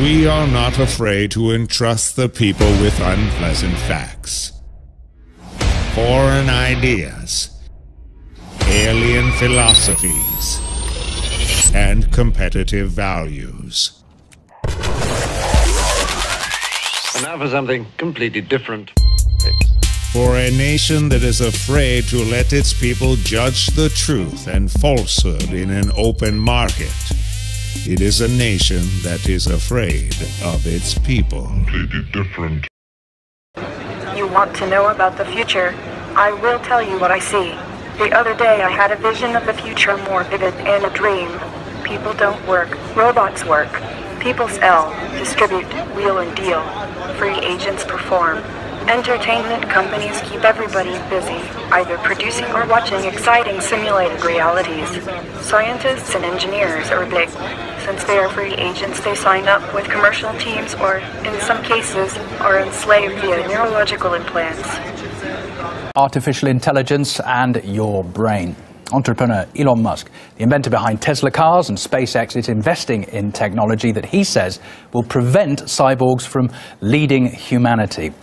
We are not afraid to entrust the people with unpleasant facts. Foreign ideas, alien philosophies, and competitive values. And now for something completely different. For a nation that is afraid to let its people judge the truth and falsehood in an open market, it is a nation that is afraid of its people. Completely different. You want to know about the future? I will tell you what I see. The other day I had a vision of the future more vivid and a dream. People don't work, robots work. People sell, distribute, wheel and deal. Free agents perform. Entertainment companies keep everybody busy, either producing or watching exciting simulated realities. Scientists and engineers are big. Since they are free agents, they sign up with commercial teams or, in some cases, are enslaved via neurological implants. Artificial intelligence and your brain. Entrepreneur Elon Musk, the inventor behind Tesla cars and SpaceX, is investing in technology that he says will prevent cyborgs from leading humanity.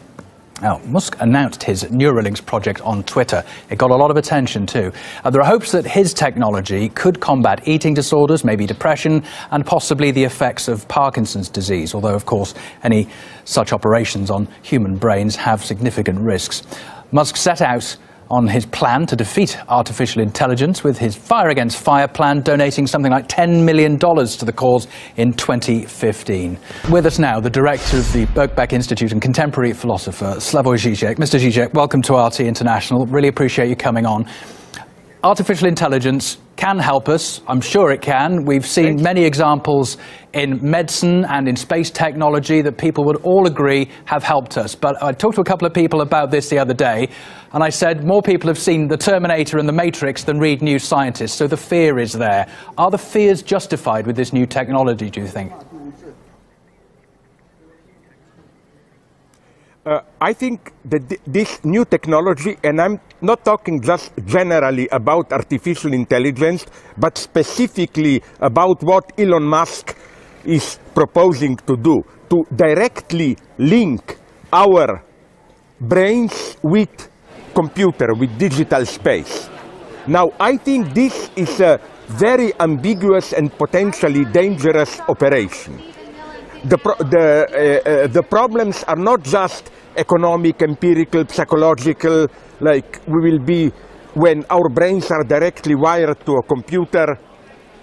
Now, Musk announced his Neuralinks project on Twitter. It got a lot of attention too. There are hopes that his technology could combat eating disorders, maybe depression, and possibly the effects of Parkinson's disease, although, of course, any such operations on human brains have significant risks. Musk set out on his plan to defeat artificial intelligence with his Fire Against Fire plan, donating something like $10 million to the cause in 2015. With us now, the director of the Birkbeck Institute and contemporary philosopher, Slavoj Žižek. Mr. Žižek, welcome to RT International. Really appreciate you coming on. Artificial intelligence can help us. I'm sure it can. We've seen many examples in medicine and in space technology that people would all agree have helped us. But I talked to a couple of people about this the other day, and I said more people have seen The Terminator and The Matrix than read New Scientist, so the fear is there. Are the fears justified with this new technology, do you think? I think that this new technology, and I'm not talking just generally about artificial intelligence, but specifically about what Elon Musk is proposing to do, to directly link our brains with computer, with digital space. Now, I think this is a very ambiguous and potentially dangerous operation. The problems are not just economic, empirical, psychological, like we will be when our brains are directly wired to a computer.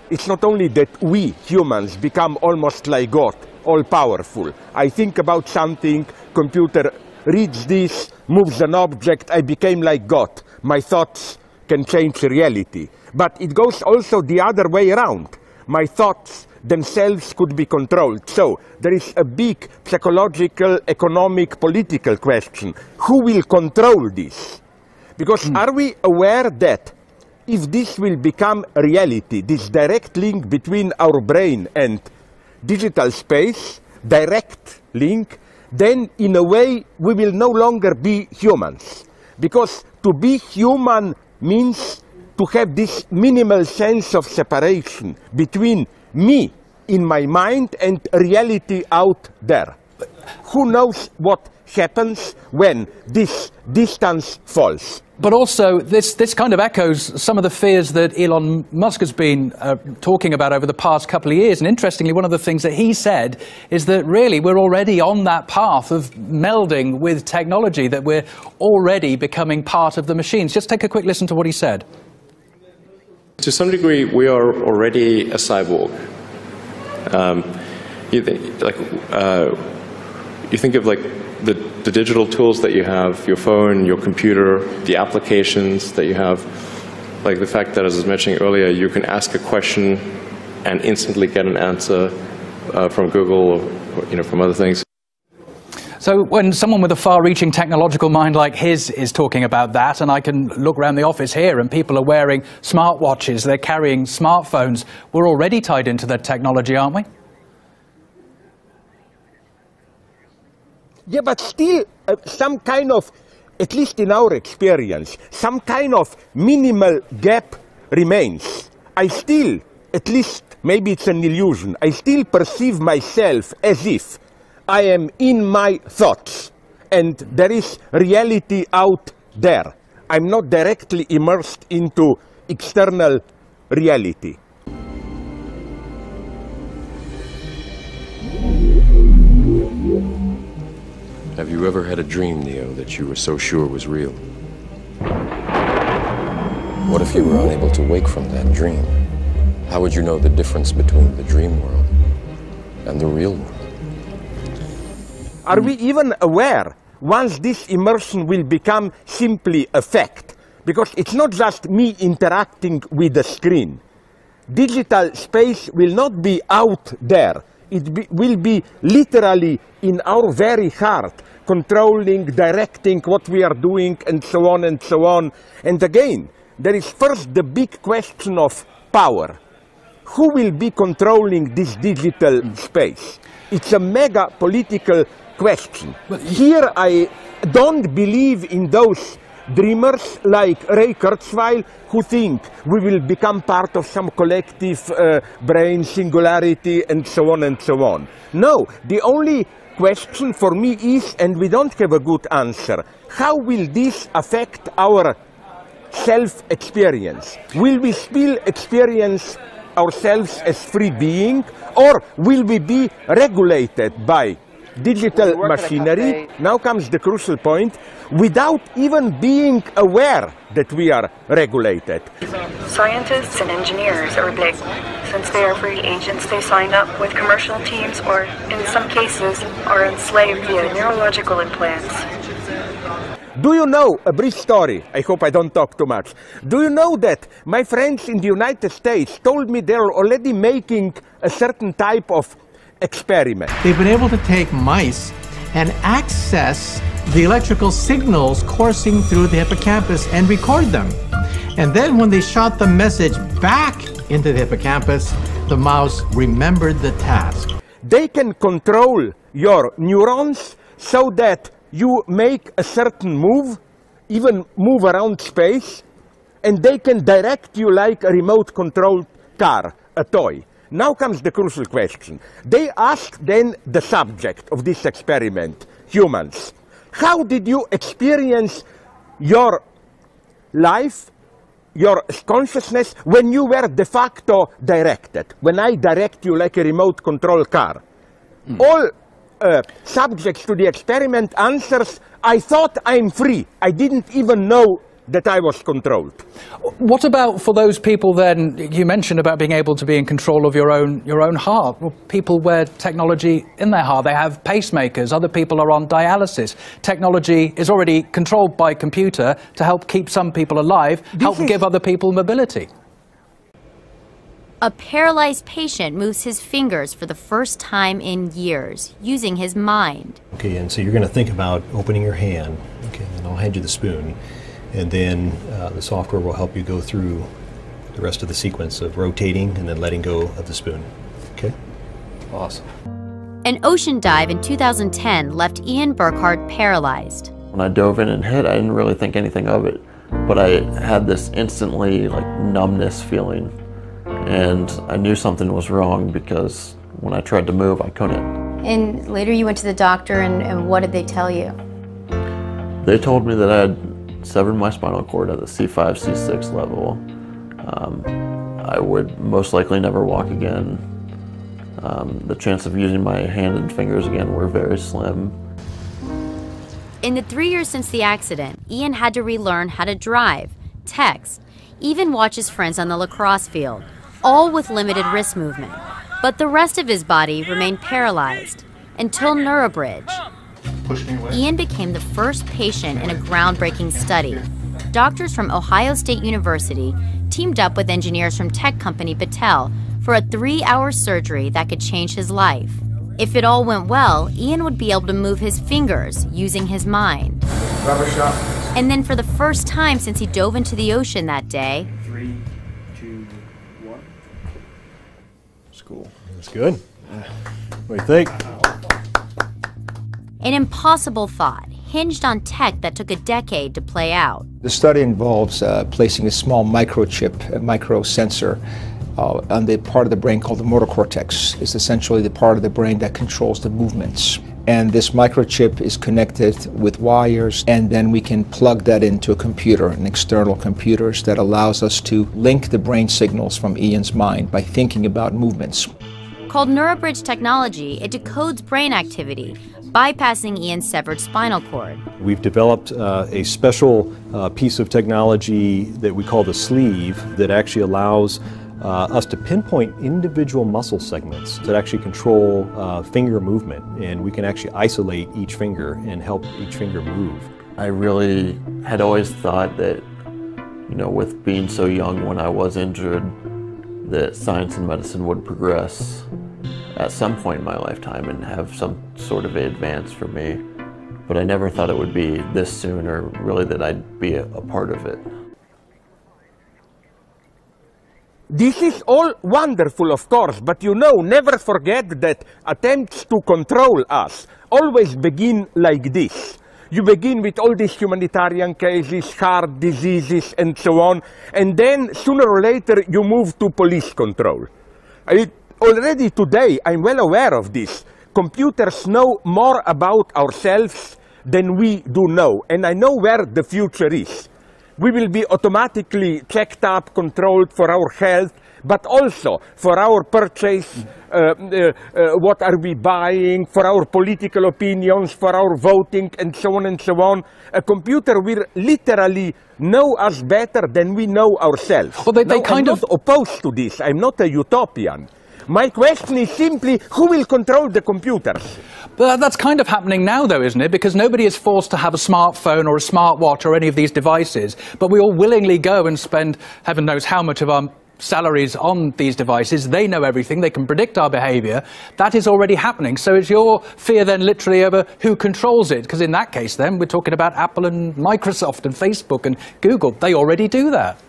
It's not only that we humans become almost like God, all-powerful. I think about something, computer reads this, moves an object, I became like God. My thoughts can change reality. But it goes also the other way around. My thoughts themselves could be controlled. So there is a big psychological, economic, political question. Who will control this? Because are we aware that if this will become a reality, this direct link between our brain and digital space, direct link, then in a way we will no longer be humans. Because to be human means to have this minimal sense of separation between me in my mind and reality out there. Who knows what happens when this distance falls? But also, this kind of echoes some of the fears that Elon Musk has been talking about over the past couple of years. And interestingly, one of the things that he said is that really we're already on that path of melding with technology, that we're already becoming part of the machines. Just take a quick listen to what he said. To some degree, we are already a cyborg. You think of like the digital tools that you have, your phone, your computer, the applications that you have, like the fact that, as I was mentioning earlier, you can ask a question and instantly get an answer from Google or from other things. So when someone with a far-reaching technological mind like his is talking about that, and I can look around the office here and people are wearing smartwatches, they're carrying smartphones, we're already tied into that technology, aren't we? Yeah, but still some kind of, at least in our experience, some kind of minimal gap remains. I still at least maybe it's an illusion, I still perceive myself as if I am in my thoughts and there is reality out there. I'm not directly immersed into external reality. Have you ever had a dream, Neo, that you were so sure was real? What if you were unable to wake from that dream? How would you know the difference between the dream world and the real world? Are we even aware once this immersion will become simply a fact? Because it's not just me interacting with the screen. Digital space will not be out there. It will be literally in our very heart, controlling, directing what we are doing, and so on and so on. And again, there is first the big question of power. Who will be controlling this digital space? It's a mega political question. Here I don't believe in those dreamers like Ray Kurzweil who think we will become part of some collective brain singularity and so on and so on. No, the only question for me is, and we don't have a good answer, how will this affect our self-experience? Will we still experience ourselves as free being, or will we be regulated by digital machinery? Now comes the crucial point, without even being aware that we are regulated. Scientists and engineers are big. Since they are free agents, they sign up with commercial teams or, in some cases, are enslaved via neurological implants. Do you know, a brief story, I hope I don't talk too much. Do you know that my friends in the United States told me they're already making a certain type of experiment? They've been able to take mice and access the electrical signals coursing through the hippocampus and record them. And then when they shot the message back into the hippocampus, the mouse remembered the task. They can control your neurons so that you make a certain move, even move around space, and they can direct you like a remote-controlled car, a toy. Now comes the crucial question. They asked then the subject of this experiment, humans, how did you experience your life, your consciousness, when you were de facto directed, when I direct you like a remote-controlled car? All subjects to the experiment answers, I thought I'm free. I didn't even know that I was controlled. What about for those people then, you mentioned about being able to be in control of your own heart. Well, people wear technology in their heart. They have pacemakers. Other people are on dialysis. Technology is already controlled by computer to help keep some people alive, help give other people mobility. A paralyzed patient moves his fingers for the first time in years, using his mind. Okay, and so you're going to think about opening your hand. Okay, and I'll hand you the spoon. And then the software will help you go through the rest of the sequence of rotating and then letting go of the spoon. Okay? Awesome. An ocean dive in 2010 left Ian Burkhart paralyzed. When I dove in and hit, I didn't really think anything of it, but I had this instantly numbness feeling, and I knew something was wrong because when I tried to move, I couldn't. And later you went to the doctor, and what did they tell you? They told me that I had severed my spinal cord at the C5, C6 level. I would most likely never walk again. The chance of using my hand and fingers again were very slim. In the 3 years since the accident, Ian had to relearn how to drive, text, even watch his friends on the lacrosse field, all with limited wrist movement. But the rest of his body remained paralyzed until NeuroBridge. Ian became the first patient in a groundbreaking study. Doctors from Ohio State University teamed up with engineers from tech company Battelle for a 3-hour surgery that could change his life. If it all went well, Ian would be able to move his fingers using his mind. Rubber shot. And then for the first time since he dove into the ocean that day, 3, 2, 1. That's cool. That's good. What do you think? an impossible thought hinged on tech that took a decade to play out. The study involves placing a small microchip, a microsensor, on the part of the brain called the motor cortex. It's essentially the part of the brain that controls the movements. And this microchip is connected with wires, and then we can plug that into a computer, an external computer that allows us to link the brain signals from Ian's mind by thinking about movements. Called NeuroBridge technology, it decodes brain activity, bypassing Ian's severed spinal cord. We've developed a special piece of technology that we call the sleeve that actually allows us to pinpoint individual muscle segments that actually control finger movement, and we can actually isolate each finger and help each finger move. I really had always thought that, you know, with being so young when I was injured, that science and medicine would progress at some point in my lifetime and have some sort of advance for me. But I never thought it would be this soon, or really that I'd be a part of it. This is all wonderful, of course, but you know, never forget that attempts to control us always begin like this. You begin with all these humanitarian cases, heart diseases, and so on, and then sooner or later you move to police control. Already today, I'm well aware of this. Computers know more about ourselves than we do know, and I know where the future is. We will be automatically checked up, controlled for our health, but also for our purchase, what are we buying, for our political opinions, for our voting, and so on and so on. A computer will literally know us better than we know ourselves. Well, I'm not opposed to this. I'm not a utopian. My question is simply, who will control the computers? But that's kind of happening now, though, isn't it? Because nobody is forced to have a smartphone or a smartwatch or any of these devices, but we all willingly go and spend heaven knows how much of our salaries on these devices. They know everything. They can predict our behavior. That is already happening. So is your fear then literally over who controls it? Because in that case, then, we're talking about Apple and Microsoft and Facebook and Google. They already do that.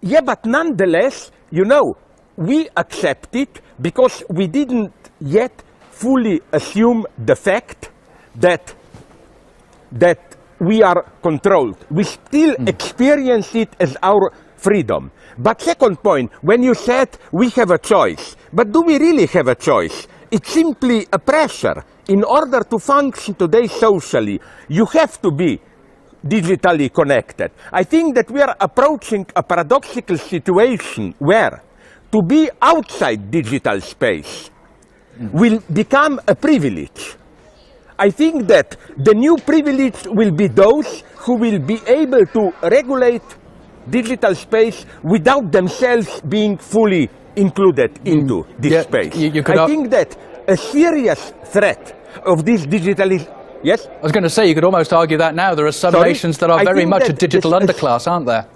Yeah, but nonetheless, you know, we accept it because we didn't yet fully assume the fact that we are controlled. We still experience it as our freedom. But second point, when you said we have a choice, but do we really have a choice? It's simply a pressure. In order to function today socially, you have to be digitally connected. I think that we are approaching a paradoxical situation where to be outside digital space will become a privilege. I think that the new privilege will be those who will be able to regulate digital space without themselves being fully included into this space. I think that a serious threat of this digitalization. Yes? I was going to say, you could almost argue that now. There are some nations that are very much a digital underclass, aren't there?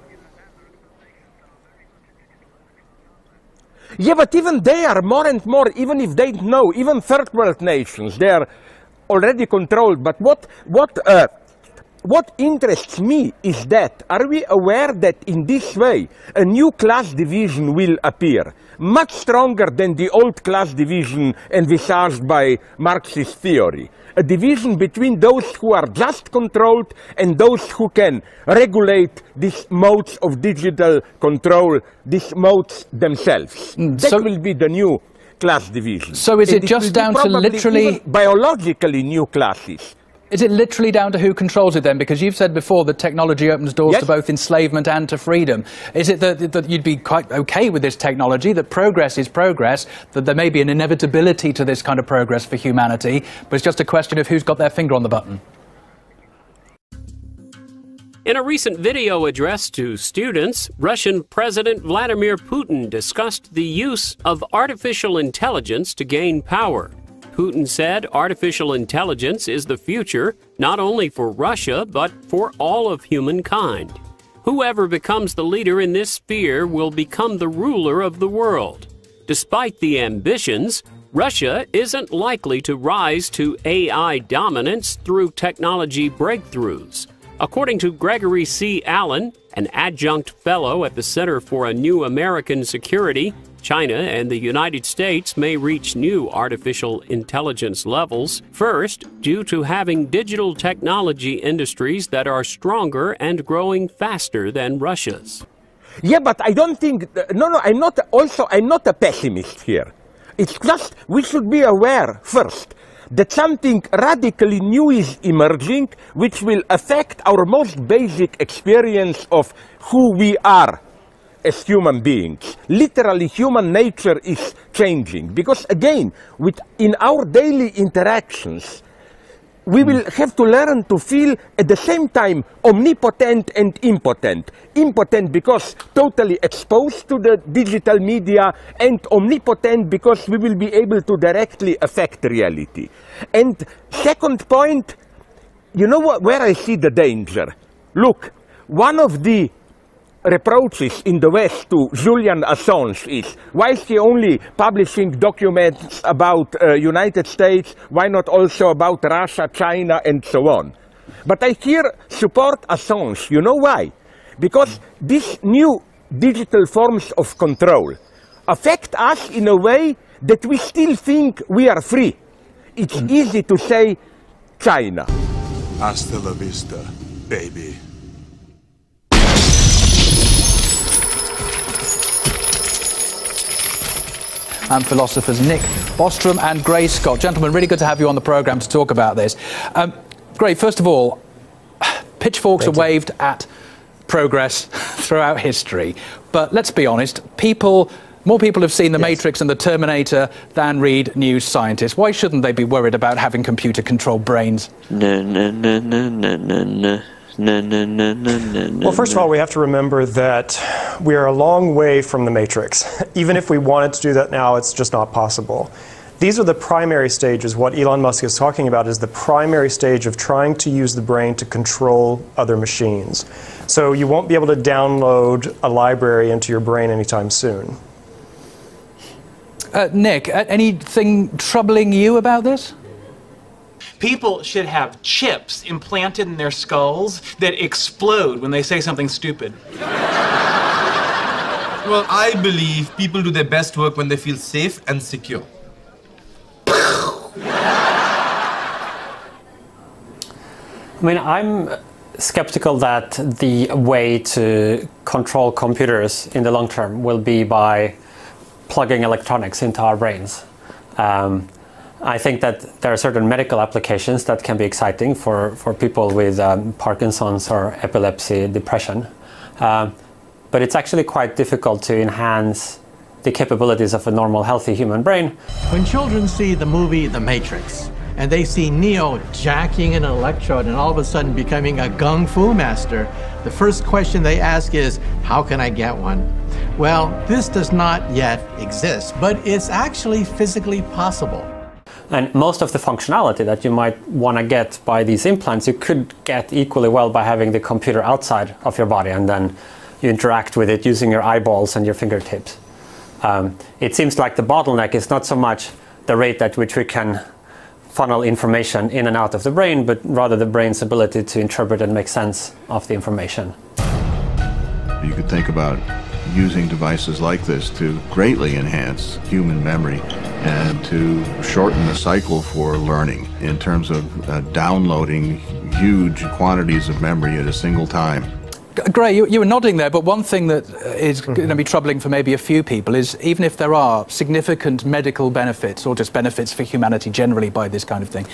Yeah, but even they are more and more, even if they know, even third world nations, they are already controlled. But what interests me is that, are we aware that in this way a new class division will appear, much stronger than the old class division envisaged by Marxist theory? A division between those who are just controlled and those who can regulate these modes of digital control, these modes themselves. That will be the new class division. So is it just down to literally biologically new classes? Is it literally down to who controls it then? Because you've said before that technology opens doors to both enslavement and to freedom. Is it that you'd be quite okay with this technology, that progress is progress, that there may be an inevitability to this kind of progress for humanity, but it's just a question of who's got their finger on the button? In a recent video addressed to students, Russian President Vladimir Putin discussed the use of artificial intelligence to gain power. Putin said artificial intelligence is the future, not only for Russia, but for all of humankind. Whoever becomes the leader in this sphere will become the ruler of the world. Despite the ambitions, Russia isn't likely to rise to AI dominance through technology breakthroughs. According to Gregory C. Allen, an adjunct fellow at the Center for a New American Security, China and the United States may reach new artificial intelligence levels, first due to having digital technology industries that are stronger and growing faster than Russia's. Yeah, but I don't think, I'm not a pessimist here. It's just we should be aware first that something radically new is emerging which will affect our most basic experience of who we are as human beings. Literally, human nature is changing because, again, in our daily interactions, we will have to learn to feel at the same time omnipotent and impotent. Impotent because totally exposed to the digital media, and omnipotent because we will be able to directly affect reality. And second point, you know where I see the danger? Look, one of the reproaches in the West to Julian Assange is, why is he only publishing documents about United States, why not also about Russia, China, and so on? But I here support Assange. You know why? Because these new digital forms of control affect us in a way that we still think we are free. It's easy to say China. Hasta la vista, baby. And philosophers Nick Bostrom and Gray Scott. Gentlemen, really good to have you on the programme to talk about this. Gray, first of all, pitchforks are waved at progress throughout history. But let's be honest, more people have seen The Matrix and The Terminator than read New Scientist. Why shouldn't they be worried about having computer-controlled brains? Well, first of all, we have to remember that we are a long way from the Matrix. Even if we wanted to do that now, it's just not possible. These are the primary stages. What Elon Musk is talking about is the primary stage of trying to use the brain to control other machines. So you won't be able to download a library into your brain anytime soon. Nick, anything troubling you about this? People should have chips implanted in their skulls that explode when they say something stupid. Well, I believe people do their best work when they feel safe and secure. I mean, I'm skeptical that the way to control computers in the long term will be by plugging electronics into our brains. I think that there are certain medical applications that can be exciting for people with Parkinson's or epilepsy, depression. But it's actually quite difficult to enhance the capabilities of a normal, healthy human brain. When children see the movie The Matrix, and they see Neo jacking an electrode and all of a sudden becoming a Kung Fu master, the first question they ask is, how can I get one? Well, this does not yet exist, but it's actually physically possible. And most of the functionality that you might want to get by these implants, you could get equally well by having the computer outside of your body, and then you interact with it using your eyeballs and your fingertips. It seems like the bottleneck is not so much the rate at which we can funnel information in and out of the brain, but rather the brain's ability to interpret and make sense of the information. You could think about using devices like this to greatly enhance human memory and to shorten the cycle for learning in terms of downloading huge quantities of memory at a single time. Gray, you were nodding there, but one thing that is going to be troubling for maybe a few people is even if there are significant medical benefits or just benefits for humanity generally by this kind of thing,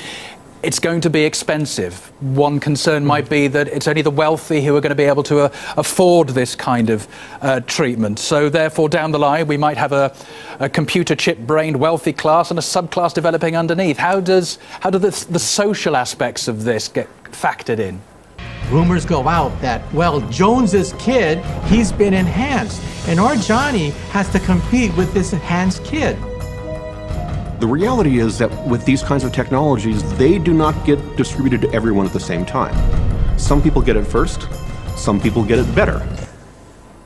it's going to be expensive. One concern might be that it's only the wealthy who are going to be able to afford this kind of treatment. So therefore, down the line, we might have a computer chip-brained wealthy class and a subclass developing underneath. How do the social aspects of this get factored in? Rumors go out that, well, Jones's kid, he's been enhanced, and our Johnny has to compete with this enhanced kid. The reality is that with these kinds of technologies, they do not get distributed to everyone at the same time. Some people get it first, some people get it better.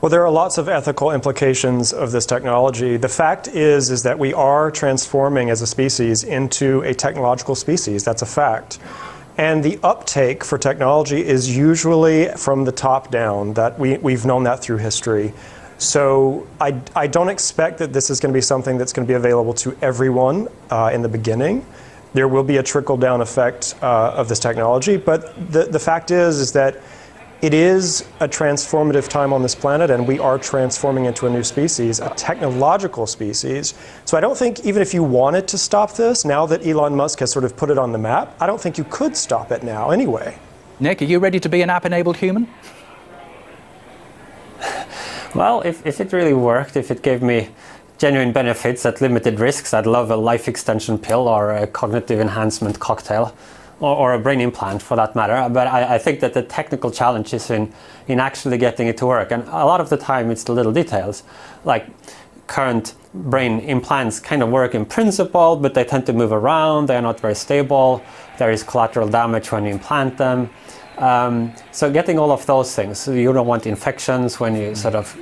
Well, there are lots of ethical implications of this technology. The fact is that we are transforming as a species into a technological species. That's a fact. And the uptake for technology is usually from the top down. That we've known that through history. So I don't expect that this is going to be something that's going to be available to everyone in the beginning. There will be a trickle-down effect of this technology, but the fact is that it is a transformative time on this planet, and we are transforming into a new species, a technological species. So I don't think, even if you wanted to stop this, now that Elon Musk has sort of put it on the map, I don't think you could stop it now anyway. Nick, are you ready to be an app-enabled human? Well, if it really worked, if it gave me genuine benefits at limited risks, I'd love a life extension pill or a cognitive enhancement cocktail, or a brain implant for that matter. But I think that the technical challenge is in actually getting it to work. And a lot of the time it's the little details. Like current brain implants kind of work in principle, but they tend to move around, they're not very stable, there is collateral damage when you implant them. So getting all of those things, you don't want infections when you sort of,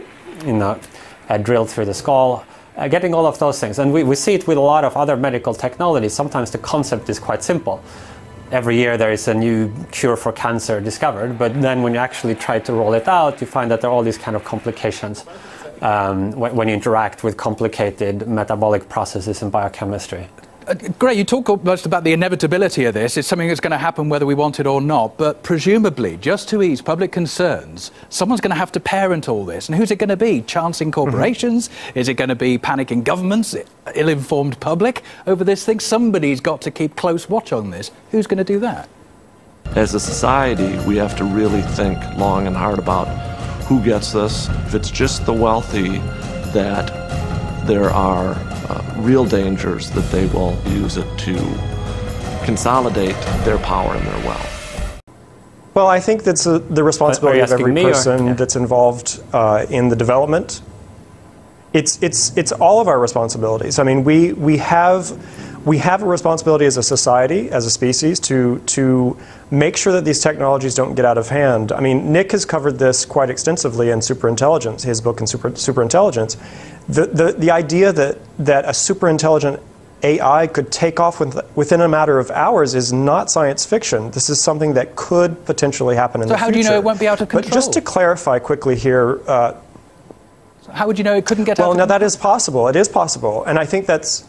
drill through the skull. Getting all of those things. And we see it with a lot of other medical technologies. Sometimes the concept is quite simple. Every year there is a new cure for cancer discovered, but then when you actually try to roll it out, you find that there are all these kind of complications when you interact with complicated metabolic processes in biochemistry. Great, you talk almost about the inevitability of this. It's something that's going to happen whether we want it or not, but presumably, just to ease public concerns, someone's going to have to parent all this. And who's it going to be? Chancing corporations? Is it going to be panicking governments? Ill-informed public over this thing? Somebody's got to keep close watch on this. Who's going to do that? As a society, we have to really think long and hard about who gets this. If it's just the wealthy, that there are real dangers that they will use it to consolidate their power and their wealth. Well, I think that's the responsibility of every person that's involved in the development. It's all of our responsibilities. I mean, we have a responsibility as a society, as a species, to make sure that these technologies don't get out of hand. I mean, Nick has covered this quite extensively in Superintelligence, his book in Superintelligence. The idea that a superintelligent AI could take off within a matter of hours is not science fiction. This is something that could potentially happen in the future. So how do you know it won't be out of control? But just to clarify quickly here, how would you know it couldn't get out of control? Well, no, that is possible. It is possible. And I think that's...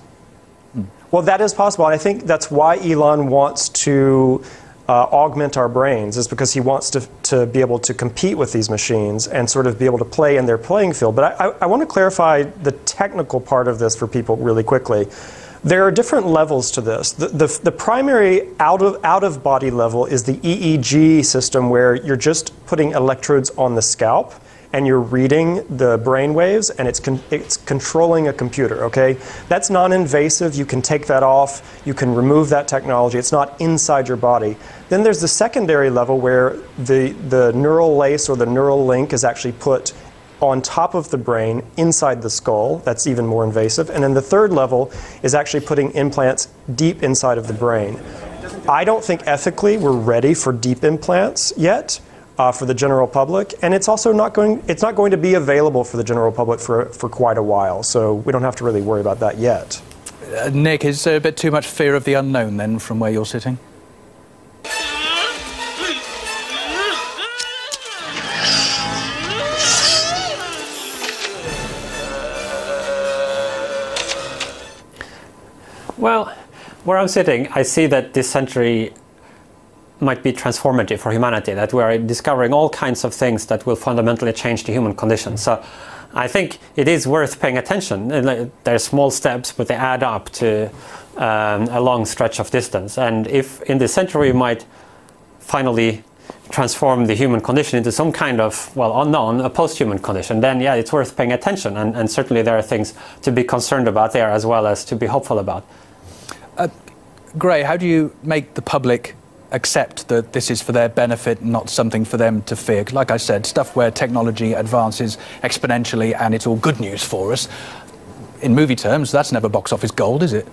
Well, that is possible. And I think that's why Elon wants to augment our brains, is because he wants to be able to compete with these machines and sort of be able to play in their playing field. But I want to clarify the technical part of this for people really quickly. There are different levels to this. The primary out-of-body level is the EEG system, where you're just putting electrodes on the scalp and you're reading the brain waves, and it's controlling a computer, okay? That's non-invasive. You can take that off. You can remove that technology. It's not inside your body. Then there's the secondary level, where the neural lace or the neural link is actually put on top of the brain inside the skull. That's even more invasive. And then the third level is actually putting implants deep inside of the brain. I don't think ethically we're ready for deep implants yet. For the general public, and it's also not going to be available for the general public for quite a while, so we don't have to really worry about that yet. Nick, is there a bit too much fear of the unknown then from where you're sitting? Well, where I'm sitting, I see that this century might be transformative for humanity, that we are discovering all kinds of things that will fundamentally change the human condition. So I think it is worth paying attention. They're small steps, but they add up to a long stretch of distance. And if in this century we might finally transform the human condition into some kind of, well, unknown, a post-human condition, then yeah, it's worth paying attention. And certainly there are things to be concerned about there, as well as to be hopeful about. Gray, how do you make the public accept that this is for their benefit, not something for them to fear? Like I said, stuff where technology advances exponentially and it's all good news for us. In movie terms, that's never box office gold, is it?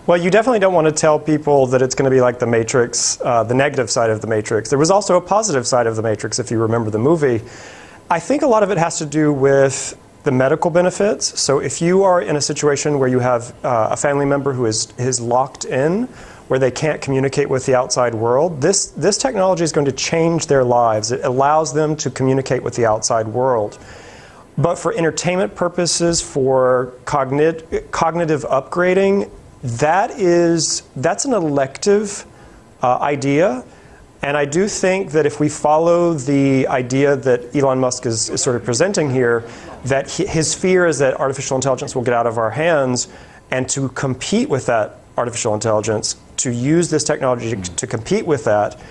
Well, you definitely don't want to tell people that it's going to be like The Matrix, the negative side of The Matrix. There was also a positive side of The Matrix, if you remember the movie. I think a lot of it has to do with the medical benefits. So if you are in a situation where you have a family member who is locked in, where they can't communicate with the outside world, this technology is going to change their lives. It allows them to communicate with the outside world. But for entertainment purposes, for cognitive upgrading, that's an elective idea. And I do think that if we follow the idea that Elon Musk is sort of presenting here, that his fear is that artificial intelligence will get out of our hands, and to compete with that artificial intelligence, to use this technology to compete with that,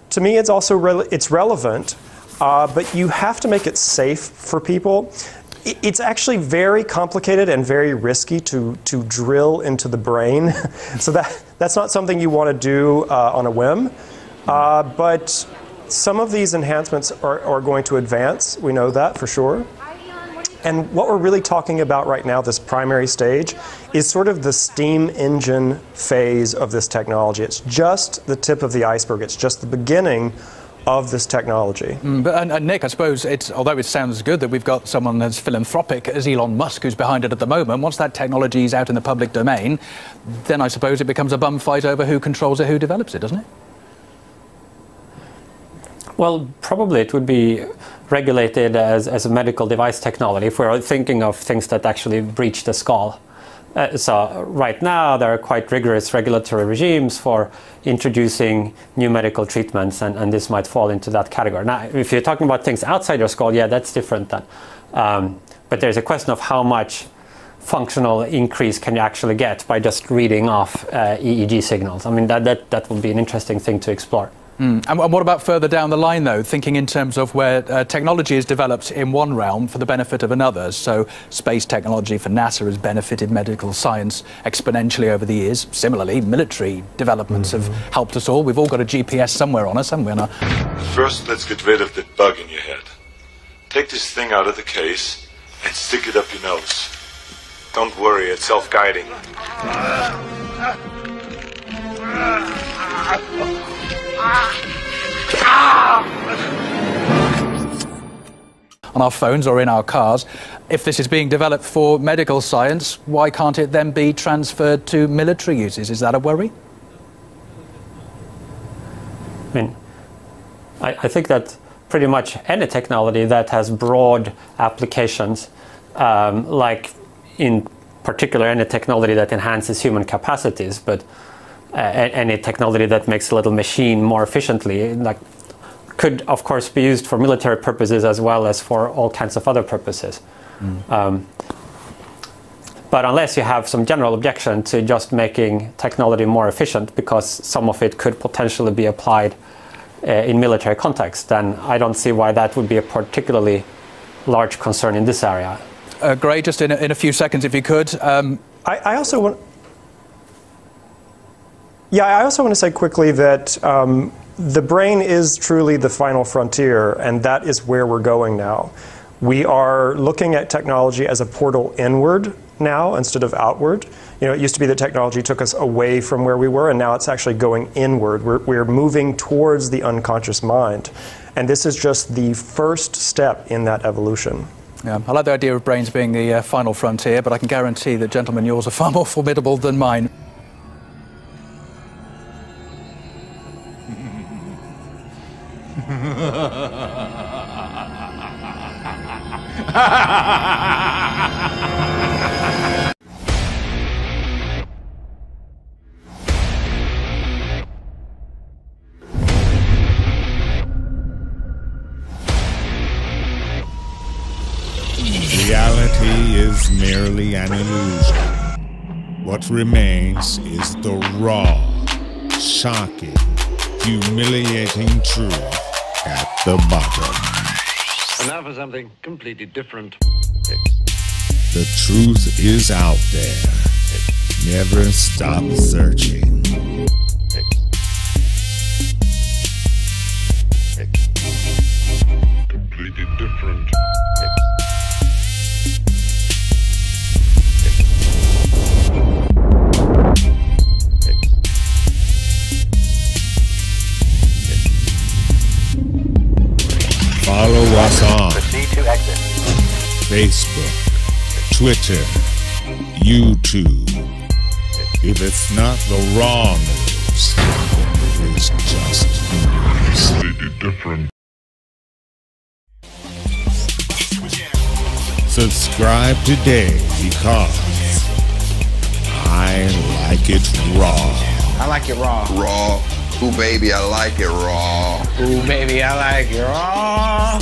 to me, it's also it's relevant. But you have to make it safe for people. It's actually very complicated and very risky to drill into the brain. So that's not something you want to do on a whim. But some of these enhancements are going to advance. We know that for sure. And what we're really talking about right now, this primary stage, is sort of the steam engine phase of this technology. It's just the tip of the iceberg. It's just the beginning of this technology. But Nick, I suppose although it sounds good that we've got someone as philanthropic as Elon Musk who's behind it at the moment, once that technology is out in the public domain, then I suppose it becomes a bum fight over who controls it, who develops it, doesn't it? Well, probably it would be regulated as a medical device technology if we're thinking of things that actually breach the skull. So right now there are quite rigorous regulatory regimes for introducing new medical treatments, and this might fall into that category. Now, if you're talking about things outside your skull, yeah, that's different then. But there's a question of how much functional increase can you actually get by just reading off EEG signals. I mean, that will be an interesting thing to explore. And what about further down the line, though, thinking in terms of where technology is developed in one realm for the benefit of another? So space technology for NASA has benefited medical science exponentially over the years. Similarly, military developments have helped us all. We've all got a GPS somewhere on us, haven't we? First, let's get rid of that bug in your head. Take this thing out of the case and stick it up your nose. Don't worry, it's self-guiding. On our phones or in our cars. If this is being developed for medical science, why can't it then be transferred to military uses? Is that a worry? I mean, I think that pretty much any technology that has broad applications, like in particular any technology that enhances human capacities, but any technology that makes a little machine more efficiently, like, could of course be used for military purposes as well as for all kinds of other purposes. But unless you have some general objection to just making technology more efficient because some of it could potentially be applied in military context, then I don't see why that would be a particularly large concern in this area. Gray, just in a few seconds if you could. I also want... Yeah, I also want to say quickly that the brain is truly the final frontier, and that is where we're going now. We are looking at technology as a portal inward now instead of outward. You know, it used to be that technology took us away from where we were, and now it's actually going inward. We're moving towards the unconscious mind. And this is just the first step in that evolution. Yeah, I like the idea of brains being the final frontier, but I can guarantee that, gentlemen, yours are far more formidable than mine. Reality is merely an illusion. What remains is the raw, shocking, humiliating truth at the bottom. And now for something completely different. The truth is out there. Never stop searching. Completely different. Follow us on Facebook, Twitter, YouTube, If it's not the wrong news, it's just completely different. Subscribe today because I like it raw. I like it raw. Raw. Ooh, baby, I like it raw. Ooh, baby, I like it raw.